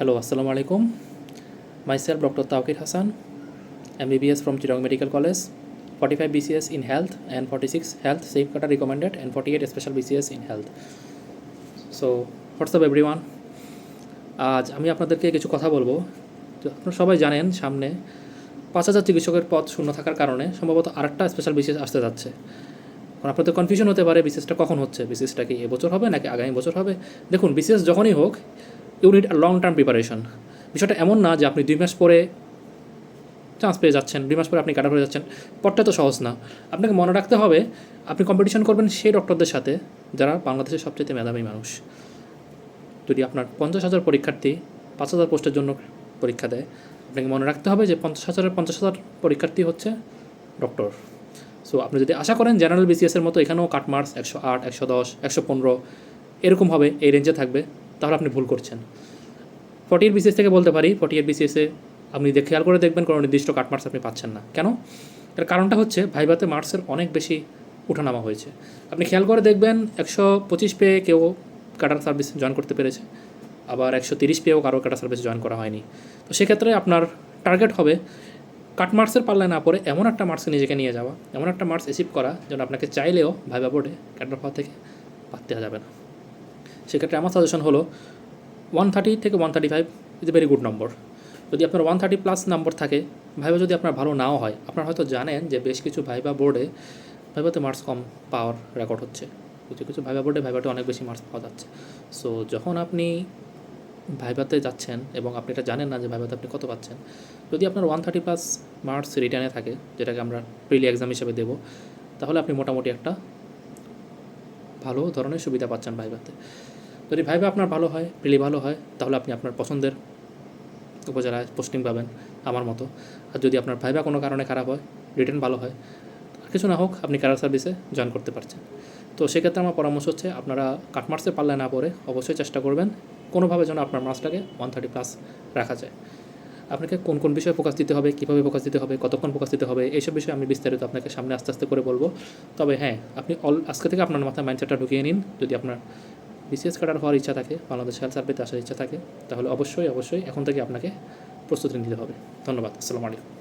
Hello, Assalamu alaikum. Myself, Dr. Tawqir Hassan, MBBS from Chittagong Medical College, 45 BCS in health and 46 health safeguard recommended and 48 special BCS in health. So, what's up everyone? আজ আমি আপনাদেরকে কিছু কথা বলবো। তো আপনারা সবাই জানেন সামনে 5,000 চিকিৎসকের পদ শূন্য থাকার কারণে সম্ভবত আরেকটা স্পেশাল বিসিএস আসতে যাচ্ছে। আপনাদের কনফিউশন হতে পারে বিসিএসটা কখন হচ্ছে, বিসিএসটা কি এবছর হবে নাকি আগামী বছর হবে। দেখুন, বিসিএস যখনই হোক you need a long term preparation. বিষয়টা এমন না যে আপনি 2 মাস পরে চান্স পেয়ে যাচ্ছেন, 2 মাস পরে আপনি কাটা হয়ে যাচ্ছেন। পথটা তো সহজ না। আপনাকে মনে রাখতে হবে আপনি কম্পিটিশন করবেন সেই ডক্টরদের সাথে যারা বাংলাদেশের সবচেয়ে মেধাবী মানুষ। যদি আপনার 50,000 পরীক্ষার্থী 5,000 পোস্টের জন্য পরীক্ষা দেয়, আপনাকে মনে রাখতে হবে যে 50,000 পরীক্ষার্থী হচ্ছে ডক্টর। সো আপনি যদি আশা করেন জেনারেল বিসিএসের মতো এখানেও কাট মার্কস 108, 110, 115 এরকম হবে, এই রেঞ্জে থাকবে, তাহলে আপনি ভুল করছেন। 48 বিসিএস থেকে বলতে পারি 48 বিসিএসে আপনি খেয়াল করে দেখবেন কোনো নির্দিষ্ট কাট মার্কস আপনি পাচ্ছেন না। কেন? এর কারণটা হচ্ছে ভাইভাতে মার্কসের অনেক বেশি ওঠানামা হয়েছে। আপনি খেয়াল করে দেখবেন 125 পেয়ে কেউ কাটার সার্ভিস জয়েন করতে পেরেছে, আবার 130 পেয়েও কারো কাটার সার্ভিস জয়েন করা হয়নি। তো সেক্ষেত্রে আপনার টার্গেট হবে কাট মার্কসের পাল্লায় না পড়ে এমন একটা মার্কসে নিজেকে নিয়ে যাওয়া, এমন একটা মার্কস অ্যাচিভ করা যেন আপনাকে চাইলেও ভাইভা বোর্ডে কাটার হওয়া থেকে বাদ দেওয়া যাবে না। সেক্ষেত্রে আমার সাজেশন হলো 130 থেকে 135 ইজ এ ভেরি গুড নম্বর। যদি আপনার 130+ নম্বর থাকে, ভাইভা যদি আপনার ভালো নাও হয়, আপনারা হয়তো জানেন যে বেশ কিছু ভাইভা বোর্ডে ভাইভাতে মার্কস কম পাওয়ার রেকর্ড হচ্ছে, কিছু কিছু ভাইভা বোর্ডে ভাইভাতে অনেক বেশি মার্কস পাওয়া যাচ্ছে। সো যখন আপনি ভাইভাতে যাচ্ছেন এবং আপনি এটা জানেন না যে ভাইভাতে আপনি কত পাচ্ছেন, যদি আপনার 130+ মার্কস রিটার্নে থাকে, যেটাকে আমরা প্রিলি এক্সাম হিসেবে দেবো, তাহলে আপনি মোটামুটি একটা ভালো ধরনের সুবিধা পাচ্ছেন ভাইভাতে। যদি ভাইভা আপনার ভালো হয়, প্রিলি ভালো হয়, তাহলে আপনি আপনার পছন্দের উপজেলায় পোস্টিং পাবেন আমার মতো। আর যদি আপনার ভাইভা কোনো কারণে খারাপ হয়, রিটার্ন ভালো হয়, আর কিছু না হোক আপনি ক্যাডার সার্ভিসে জয়েন করতে পারছেন। তো সেক্ষেত্রে আমার পরামর্শ হচ্ছে আপনারা কাট মার্কসের পাল্লায় না পড়ে অবশ্যই চেষ্টা করবেন কোনোভাবে যেন আপনার মার্কসটাকে 130+ রাখা যায়। আপনাকে কোন কোন বিষয়ে ফোকাস দিতে হবে, কীভাবে ফোকাস দিতে হবে, কতক্ষণ ফোকাস দিতে হবে, এইসব বিষয়ে আমি বিস্তারিত আপনাকে সামনে আস্তে আস্তে করে বলবো। তবে হ্যাঁ, আপনি আজকে থেকে আপনার মাথায় মাইন্ডসেটটা ঢুকিয়ে নিন। যদি আপনার বিসিএস ক্যাডার হওয়ার ইচ্ছা থাকে, বাংলাদেশ হেলথ সার্ভিসে আসার ইচ্ছা থাকে, তাহলে অবশ্যই এখন থেকে আপনাকে প্রস্তুতি নিতে হবে। ধন্যবাদ। আসসালামু আলাইকুম।